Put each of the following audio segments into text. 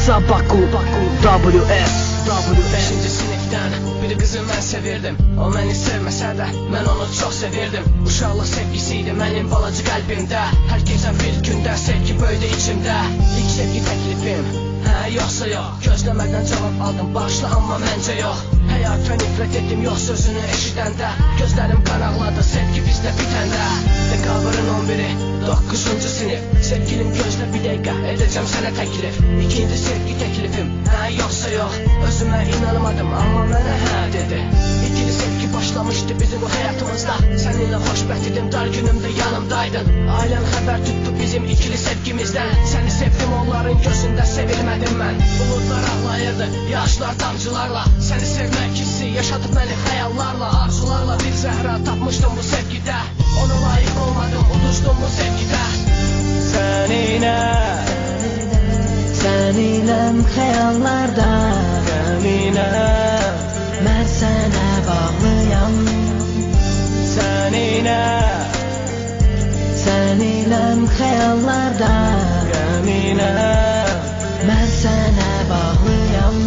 Sabaku WS 5-ci sinifdən bir qızı mən sevirdim. O məni sevməsə də mən onu çox sevirdim. Uşaqlıq sevgisi idi mənim balacı qəlbimdə. Hər keçən bir gündə sevgi böyüdü içimdə. İlk sevgi təklifim, hə yoxsa yox. Gözləmədən cavab aldım, bağışla amma məncə yox. Həyata nifrət etdim yox sözünü eşidəndə. Gözlərim qaraqladı sevgi bizdə bitəndə. Dekabrın 11-i 9-cu sinif. Sevgilim gözlə bir dəqiqə edəcəm sənə təklif. İkinci sevgi təklifim, hə yoxsa yox. Özümə inanmadım amma mənə hə dedi. İkili sevgi başlamışdı bizim bu həyatımızda. Səninlə xoşbəxt idim, dar günümdə yanımdaydın. Ailəm xəbər tutdu bizim ikili sevgimizdən. Səni sevdim onların gözündə sevilmədim mən. Buludlar ağlayırdı, yaşlar damcılarla. Səni sevmək hissi yaşadı məni xəyallarla. Arzularla bir zəhra tapmışdım bu sevgidə. Ona layiq olmadım, uduzdum bu sevgidə. Səninəm xəyallarda, mən sənə bağlıyam. Səninəm xəyallarda, mən sənə bağlıyam.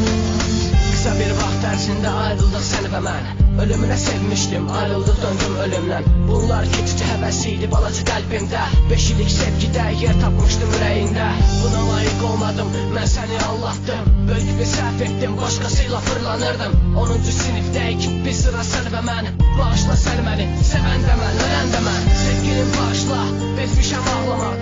Qısa bir vaxt ərzində ayrıldıq səni və mən. Ölümünə sevmişdim, ayrıldıq döndüm ölümdən. Bunlar keçici həvəs idi balacı qəlbimdə. 5 illik sevgidə yer tapmışdım ürəyində. Buna layiq olmadım, mən səni allatdım. Böyük bir səhv etdim, başqasıyla fırlanırdım. 10-cu sinifdəyik, bir sıra sən və mən. Bağışla sən məni, sevən də mən, ölən də mən. Sevgilim bağışla, bezmişəm ağlamaq.